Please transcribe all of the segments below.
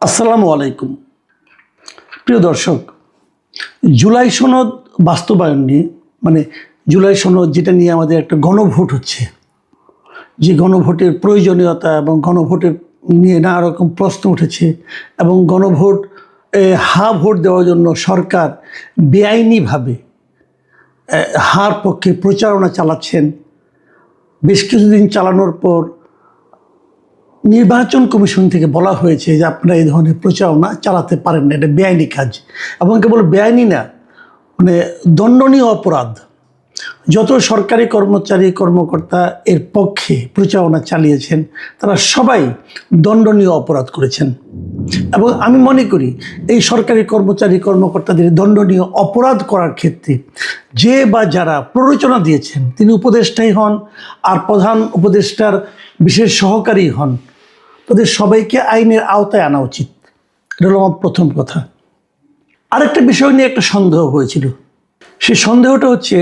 আসসালামু আলাইকুম প্রিয় দর্শক, জুলাই সনদ বাস্তবায়ন নিয়ে জুলাই সনদ যেটা নিয়ে আমাদের একটা গণভোট হচ্ছে, যে গণভোটের প্রয়োজনীয়তা এবং গণভোটের নিয়ে নানা রকম প্রশ্ন উঠেছে এবং গণভোট ভোট দেওয়ার জন্য সরকার বেআইনিভাবে হার পক্ষে প্রচারণা চালাচ্ছেন। বেশ কিছুদিন চালানোর পর নির্বাচন কমিশন থেকে বলা হয়েছে যে আপনারা এই ধরনের প্রচারণা চালাতে পারেন না, এটা বেআইনি কাজ। এবং কেবল বেআইনি না, দণ্ডনীয় অপরাধ। যত সরকারি কর্মচারী কর্মকর্তা এর পক্ষে প্রচারণা চালিয়েছেন তারা সবাই দণ্ডনীয় অপরাধ করেছেন। এবং আমি মনে করি এই সরকারি কর্মচারী কর্মকর্তাদের দণ্ডনীয় অপরাধ করার ক্ষেত্রে যে বা যারা প্ররোচনা দিয়েছেন, তিনি উপদেষ্টাই হন আর প্রধান উপদেষ্টার বিশেষ সহকারী হন, তাদের সবাইকে আইনের আওতায় আনা উচিত। এটা হলো আমার প্রথম কথা। আরেকটা বিষয় নিয়ে একটা সন্দেহ হয়েছিল। সেই সন্দেহটা হচ্ছে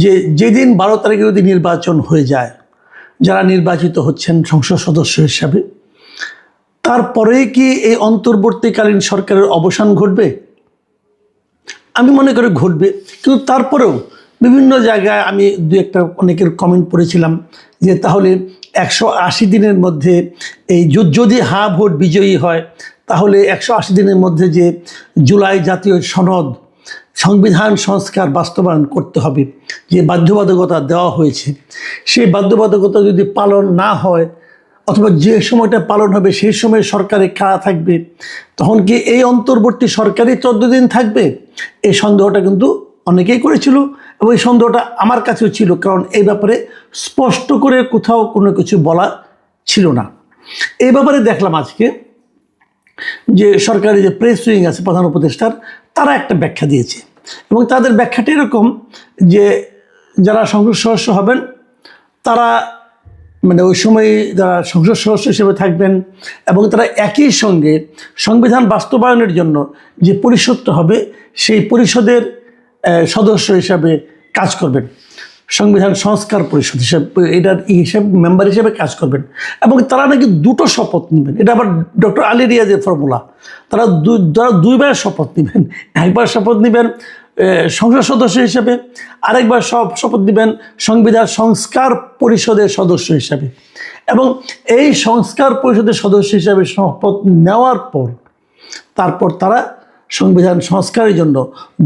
যে যেদিন 12 তারিখে যদি নির্বাচন হয়ে যায়, যারা নির্বাচিত হচ্ছেন সংসদ সদস্য হিসাবে, তারপরেই কি এই অন্তর্বর্তীকালীন সরকারের অবসান ঘটবে? আমি মনে করি ঘটবে, কিন্তু তারপরেও বিভিন্ন জায়গায় আমি অনেকের কমেন্ট পড়েছিলাম যে তাহলে 180 দিনের মধ্যে এই যদি ভোট বিজয়ী হয়, তাহলে 180 দিনের মধ্যে যে জুলাই জাতীয় সনদ সংবিধান সংস্কার বাস্তবায়ন করতে হবে, যে বাধ্যবাধকতা দেওয়া হয়েছে, সেই বাধ্যবাধকতা যদি পালন না হয় অথবা যে সময়টা পালন হবে সেই সময় সরকারে কারা থাকবে, তখন কি এই অন্তর্বর্তী সরকারই 14 দিন থাকবে? এই সন্দেহটা কিন্তু অনেকেই করেছিল এবং এই সন্দেহটা আমার কাছেও ছিল, কারণ এই ব্যাপারে স্পষ্ট করে কোথাও কোনো কিছু বলা ছিল না। এই ব্যাপারে দেখলাম আজকে যে সরকারি যে প্রেস উইং আছে প্রধান উপদেষ্টার, তারা একটা ব্যাখ্যা দিয়েছে এবং তাদের ব্যাখ্যাটা এরকম যে যারা সংসদ সদস্য হবেন তারা ওই সময় যারা সংসদ সদস্য হিসেবে থাকবেন এবং তারা একই সঙ্গে সংবিধান বাস্তবায়নের জন্য যে পরিষদটা হবে সেই পরিষদের সদস্য হিসাবে কাজ করবেন, সংবিধান সংস্কার পরিষদ হিসাবে এটার মেম্বার হিসেবে কাজ করবেন। এবং তারা নাকি দুটো শপথ নেবেন। এটা আবার ডক্টর আলী রিয়াজের ফর্মুলা। তারা দুইবার শপথ নেবেন। একবার শপথ নেবেন সংসদ সদস্য হিসেবে, আরেকবার শপথ নেবেন সংবিধান সংস্কার পরিষদের সদস্য হিসাবে। এবং এই সংস্কার পরিষদের সদস্য হিসাবে শপথ নেওয়ার পর তারপর তারা সংবিধান সংস্কারের জন্য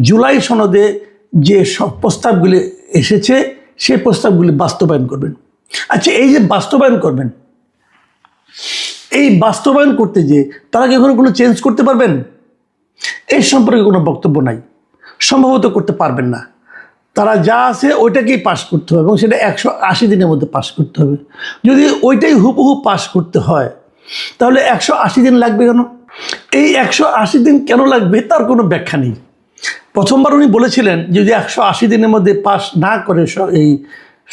জুলাই সনদে যে সব প্রস্তাবগুলি এসেছে সেই প্রস্তাবগুলি বাস্তবায়ন করবেন। আচ্ছা, এই যে বাস্তবায়ন করবেন, এই বাস্তবায়ন করতে যে তারা কি কোনো চেঞ্জ করতে পারবেন? এই সম্পর্কে কোনো বক্তব্য নাই, সম্ভবত করতে পারবেন না। তারা যা আছে ওইটাকেই পাশ করতে হবে এবং সেটা 180 দিনের মধ্যে পাশ করতে হবে। যদি ওইটাই হুবহু পাশ করতে হয় তাহলে 180 দিন লাগবে কেন? এই 180 দিন কেন লাগবে তার কোনো ব্যাখ্যা নেই। প্রথমবার উনি বলেছিলেন যদি 180 দিনের মধ্যে পাস না করে এই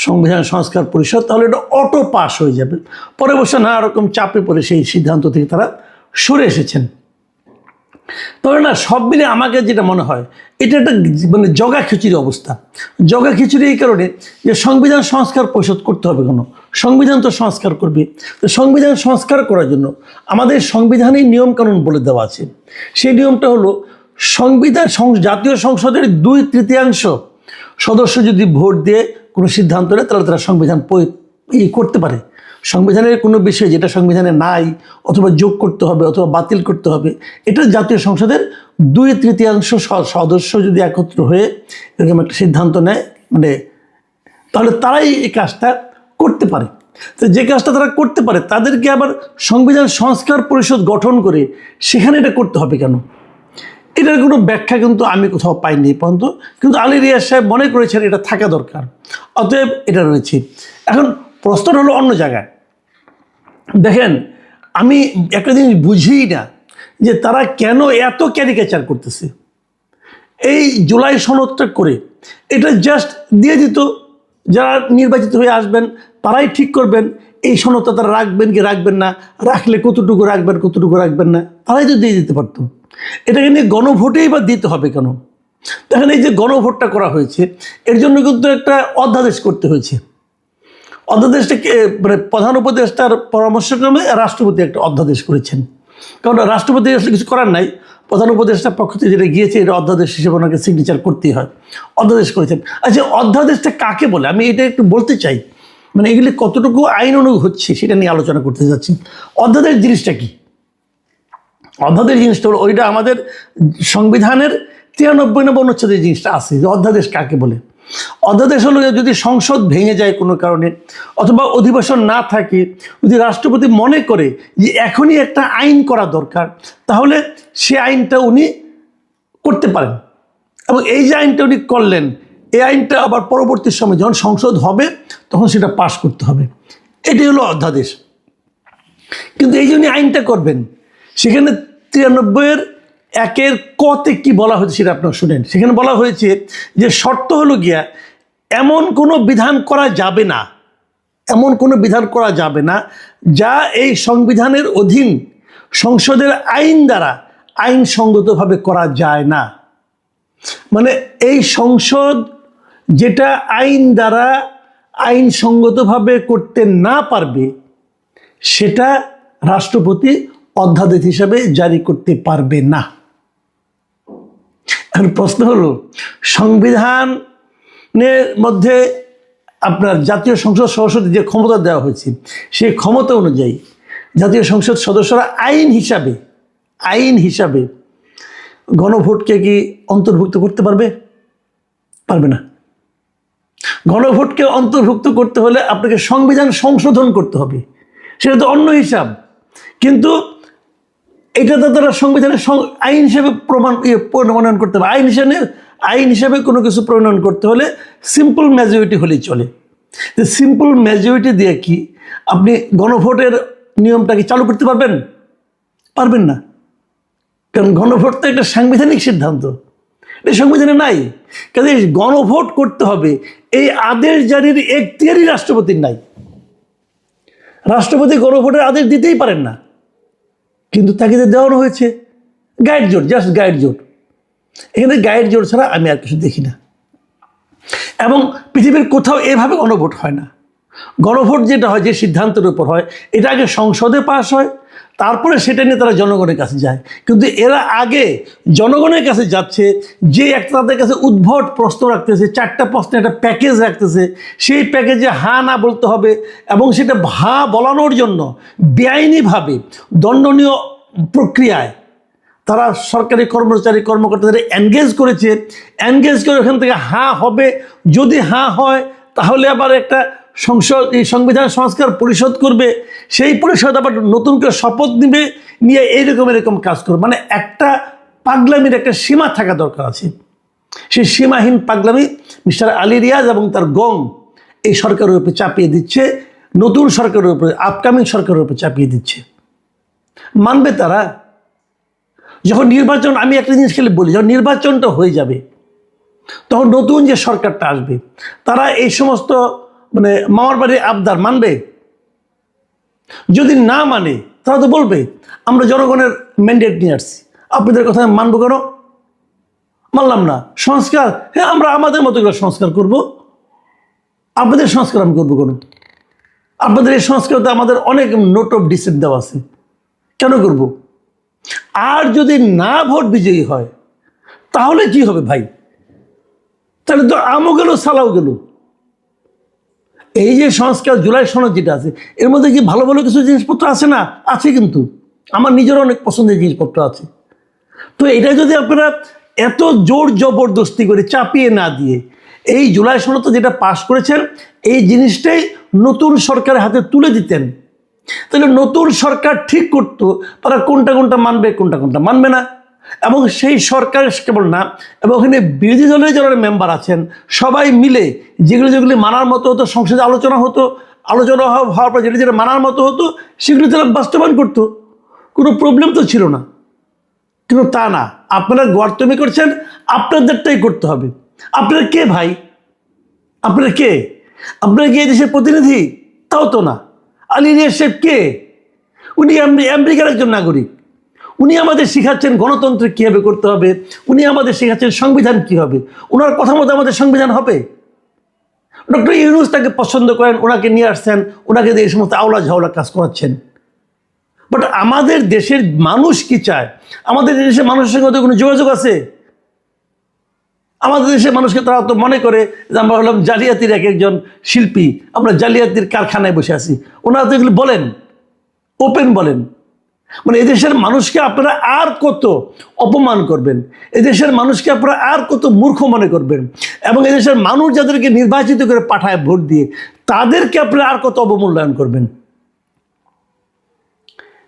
সংবিধান সংস্কার পরিষদ, তাহলে এটা অটো পাস হয়ে যাবে। পরে বছর নানা রকম চাপে পড়ে সেই সিদ্ধান্ত থেকে তারা সরে এসেছেন। তবে না, সব মিলে আমাকে যেটা মনে হয় এটা একটা জগা খিচুড়ি অবস্থা। জগা খিচুড়ি এই কারণে যে সংবিধান সংস্কার পরিষদ করতে হবে কেন? সংবিধান তো সংস্কার করবে। তো সংবিধান সংস্কার করার জন্য আমাদের সংবিধানেই নিয়মকানুন বলে দেওয়া আছে। সেই নিয়মটা হলো সংবিধান জাতীয় সংসদের 2/3 সদস্য যদি ভোট দিয়ে কোনো সিদ্ধান্ত নেয় তাহলে তারা সংবিধান করতে পারে। সংবিধানের কোনো বিষয় যেটা সংবিধানে নাই অথবা যোগ করতে হবে অথবা বাতিল করতে হবে, এটা জাতীয় সংসদের 2/3 সদস্য যদি একত্র হয়ে এরকম একটা সিদ্ধান্ত নেয় তাহলে তারাই এই কাজটা করতে পারে। তো যে কাজটা তারা করতে পারে তাদেরকে আবার সংবিধান সংস্কার পরিষদ গঠন করে সেখানে এটা করতে হবে কেন? এটার কোনো ব্যাখ্যা কিন্তু আমি কোথাও পাইনি পর্যন্ত, কিন্তু আলী রিয়াজ সাহেব মনে করেছেন এটা থাকা দরকার, অতএব এটা রয়েছে। এখন প্রশ্নটা হলো অন্য জায়গায়। দেখেন, আমি একটা জিনিস বুঝিই না যে তারা কেন এত ক্যারিকেচার করতেছে। এই জুলাই সনদটা করে এটা জাস্ট দিয়ে দিত, যারা নির্বাচিত হয়ে আসবেন তারাই ঠিক করবেন এই সনদটা তারা রাখবেন কি রাখবেন না, রাখলে কতটুকু রাখবেন কতটুকু রাখবেন না, তারাই তো দিয়ে দিতে পারতো। এটাকে নিয়ে গণভোটেই বা দিতে হবে কেন? দেখেন, এই যে গণভোটটা করা হয়েছে এর জন্য কিন্তু একটা অধ্যাদেশ করতে হয়েছে। অধ্যাদেশটা প্রধান উপদেষ্টার পরামর্শক্রমে রাষ্ট্রপতি একটা অধ্যাদেশ করেছেন। কারণ রাষ্ট্রপতি আসলে কিছু করার নাই, প্রধান উপদেষ্টার পক্ষ থেকে যেটা গিয়েছে এটা অধ্যাদেশ হিসেবে ওনাকে সিগনেচার করতেই হয়, অধ্যাদেশ করেছেন। আচ্ছা, অধ্যাদেশটা কাকে বলে আমি এটা একটু বলতে চাই, মানে এগুলি কতটুকু আইন অনুগ হচ্ছে সেটা নিয়ে আলোচনা করতে যাচ্ছি। অধ্যাদেশ জিনিসটা কি? অধ্যাদেশ জিনিসটা হলো ওইটা আমাদের সংবিধানের 93 নম্বর অনুচ্ছেদের জিনিসটা আছে যে অধ্যাদেশ কাকে বলে। অধ্যাদেশ হলো যদি সংসদ ভেঙে যায় কোনো কারণে অথবা অধিবেশন না থাকে, যদি রাষ্ট্রপতি মনে করে যে এখনই একটা আইন করা দরকার, তাহলে সে আইনটা উনি করতে পারেন। এবং এই যে আইনটা উনি করলেন, এই আইনটা আবার পরবর্তী সময় যখন সংসদ হবে তখন সেটা পাশ করতে হবে। এটাই হলো অধ্যাদেশ। কিন্তু এই যে উনি আইনটা করবেন, সেখানে 93-1 কতে কি বলা হয়েছে সেটা আপনারা শুনেন। সেখানে বলা হয়েছে যে শর্ত হলো গিয়া এমন কোনো বিধান করা যাবে না, এমন কোনো বিধান করা যাবে না যা এই সংবিধানের অধীন সংসদের আইন দ্বারা আইনসঙ্গতভাবে করা যায় না। মানে এই সংসদ যেটা আইন দ্বারা আইনসঙ্গতভাবে করতে না পারবে সেটা রাষ্ট্রপতি অধ্যাদেশ হিসাবে জারি করতে পারবে না। এখন প্রশ্ন হলো, সংবিধানের মধ্যে আপনার জাতীয় সংসদ সদস্যদের যে ক্ষমতা দেওয়া হয়েছে সেই ক্ষমতা অনুযায়ী জাতীয় সংসদ সদস্যরা আইন হিসাবে গণভোটকে কি অন্তর্ভুক্ত করতে পারবে? পারবে না। গণভোটকে অন্তর্ভুক্ত করতে হলে আপনাকে সংবিধান সংশোধন করতে হবে, সেটা তো অন্য হিসাব। কিন্তু এটা তো তারা সংবিধানের আইন হিসেবে প্রণয়ন করতে হবে। আইন হিসেবে কোনো কিছু প্রণয়ন করতে হলে সিম্পল মেজরিটি হলেই চলে। সিম্পল মেজরিটি দিয়ে কি আপনি গণভোটের নিয়মটাকে চালু করতে পারবেন? পারবেন না। কারণ গণভোট তো একটা সাংবিধানিক সিদ্ধান্ত, এটা সংবিধানে নাই। কাজে গণভোট করতে হবে এই আদেশ জারির এখতিয়ারই রাষ্ট্রপতির নাই। রাষ্ট্রপতি গণভোটের আদেশ দিতেই পারেন না, কিন্তু তাকে যে দেওয়ানো হয়েছে গাইড জোট, জাস্ট গাইড জোট। এখানে গাইড জোট ছাড়া আমি আর কিছু দেখি না। এবং পৃথিবীর কোথাও এভাবে গণভোট হয় না। গণভোট যেটা হয়, যে সিদ্ধান্তের উপর হয়, এটা আগে সংসদে পাস হয়, তারপরে সেটা নিয়ে তারা জনগণের কাছে যায়। কিন্তু এরা আগে জনগণের কাছে যাচ্ছে, যে একটা তাদের কাছে উদ্ভট প্রশ্ন রাখতেছে, 4টা প্রশ্নের একটা প্যাকেজ রাখতেছে, সেই প্যাকেজে হ্যাঁ না বলতে হবে। এবং সেটা হ্যাঁ বলানোর জন্য বেআইনিভাবে দণ্ডনীয় প্রক্রিয়ায় তারা সরকারি কর্মকর্তাদের এনগেজ করেছে। এনগেজ করে ওখান থেকে হ্যাঁ হবে, যদি হ্যাঁ হয় তাহলে আবার একটা সংবিধান সংস্কার পরিষদ করবে, সেই পরিষদ আবার নতুন করে শপথ নিবে, নিয়ে এরকম কাজ করবে। মানে একটা পাগলামির একটা সীমা থাকা দরকার আছে। সেই সীমাহীন পাগলামি মিস্টার আলী রিয়াজ এবং তার গং এই সরকারের উপরে চাপিয়ে দিচ্ছে, নতুন সরকারের উপরে, আপকামিং সরকারের উপরে চাপিয়ে দিচ্ছে। মানবে তারা? যখন নির্বাচন, আমি একটা জিনিস খেলে বলি, যখন নির্বাচনটা হয়ে যাবে তখন নতুন যে সরকারটা আসবে তারা এই সমস্ত মানে মামার বাড়ির আবদার মানবে? যদি না মানে তারা তো বলবে আমরা জনগণের ম্যান্ডেট নিয়ে আসছি, আপনাদের কথা মানবো কেন? মানলাম না। সংস্কার, হ্যাঁ আমরা আমাদের মতো করে সংস্কার করব, আপনাদের সংস্কার আমি করবো কেন? আপনাদের এই সংস্কারতে আমাদের অনেক নোট অফ ডিসেন্ট দেওয়া আছে, কেন করব? আর যদি না ভোট বিজয়ী হয় তাহলে কি হবে ভাই? তাহলে তো আমও গেল, সালাও গেল। এই যে সংস্কার জুলাই সনদ যেটা আছে, এর মধ্যে কি ভালো ভালো কিছু জিনিসপত্র আছে না? আছে, কিন্তু আমার নিজেরও অনেক পছন্দের জিনিসপত্র আছে। তো এটা যদি আপনারা এত জোর জবরদস্তি করে চাপিয়ে না দিয়ে এই জুলাই সনদ যেটা পাশ করেছেন, এই জিনিসটাই নতুন সরকারের হাতে তুলে দিতেন, তাহলে নতুন সরকার ঠিক করতো তারা কোনটা মানবে, কোনটা মানবে না। এবং সেই সরকার কেবল না, এবং ওখানে বিরোধী দলের যারা মেম্বার আছেন সবাই মিলে যেগুলি মানার মতো হতো, সংসদে আলোচনা হওয়ার পর যেটা মানার মতো হতো সেগুলি তারা বাস্তবায়ন করতো, কোনো প্রবলেম তো ছিল না। কিন্তু তা না, আপনারা গর্তমি করছেন, আপনাদেরটাই করতে হবে। আপনারা কে ভাই? আপনারা কে? আপনারা কি এই দেশের প্রতিনিধি? তাও তো না। আলী রিয়াজ সাহেব কে? উনি আমেরিকার একজন নাগরিক। উনি আমাদের শেখাচ্ছেন গণতন্ত্র কীভাবে করতে হবে, উনি আমাদের শেখাচ্ছেন সংবিধান কী হবে। ওনার কথা মতো আমাদের সংবিধান হবে? ডক্টর ইউনূস তাকে পছন্দ করেন, ওনাকে নিয়ে আসছেন, ওনাকে দিয়ে এই সমস্ত আওলা ঝাওলা কাজ করাচ্ছেন। বাট আমাদের দেশের মানুষ কি চায়? আমাদের দেশের মানুষের সঙ্গে ওদের কোনো যোগাযোগ আছে? আমাদের দেশের মানুষকে তারা তো মনে করে যে আমরা হলাম জালিয়াতির এক একজন শিল্পী, আমরা জালিয়াতির কারখানায় বসে আছি। ওনারা তো এগুলো বলেন, ওপেন বলেন। মানে এদেশের মানুষকে আপনারা আর কত অপমান করবেন, এদেশের মানুষকে আপনারা আর কত মূর্খ মনে করবেন, এবং এদেশের মানুষ যাদেরকে নির্বাচিত করে পাঠায় ভোট দিয়ে, তাদেরকে আপনারা আর কত অবমূল্যায়ন করবেন।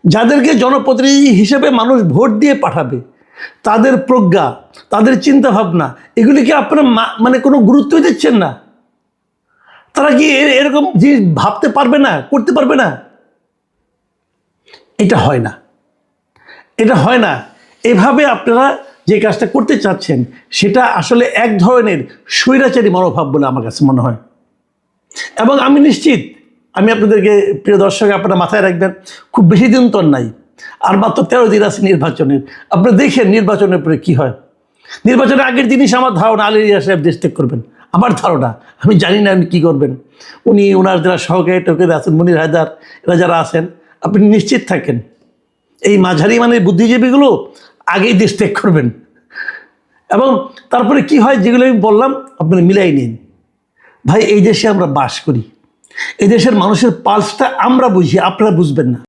যাদেরকে জনপ্রতিনিধি হিসেবে মানুষ ভোট দিয়ে পাঠাবে, তাদের প্রজ্ঞা, তাদের চিন্তা ভাবনা, এগুলিকে আপনারা মানে কোনো গুরুত্বই দিচ্ছেন না। তারা কি এরকম জিনিস ভাবতে পারবে না, করতে পারবে না? এটা হয় না, এটা হয় না। এভাবে আপনারা যে কাজটা করতে চাচ্ছেন সেটা আসলে এক ধরনের স্বৈরাচারী মনোভাব বলে আমার কাছে মনে হয়। এবং আমি নিশ্চিত, আমি আপনাদেরকে প্রিয় দর্শক আপনারা মাথায় রাখবেন, খুব বেশি দিন তো নাই, আর মাত্র 13 দিন আছে নির্বাচনের। আপনি দেখেন নির্বাচনের পরে কি হয়। নির্বাচনের আগের জিনিস আমার ধারণা আলী রিয়াজ সাহেব দেশ ত্যাগ করবেন, আমার ধারণা। আমি জানি না উনি কী করবেন। উনি ওনার যারা সহকারী টহকারী আছেন, মনির হায়দার, এরা যারা আছেন, আপনি নিশ্চিত থাকেন এই মাঝারি মানে বুদ্ধিজীবীগুলো আগেই দেশ ত্যাগ করবেন। এবং তারপরে কি হয়, যেগুলো আমি বললাম আপনারা মিলাই নিন। ভাই, এই দেশে আমরা বাস করি, এই দেশের মানুষের পালসটা আমরা বুঝি, আপনারা বুঝবেন না।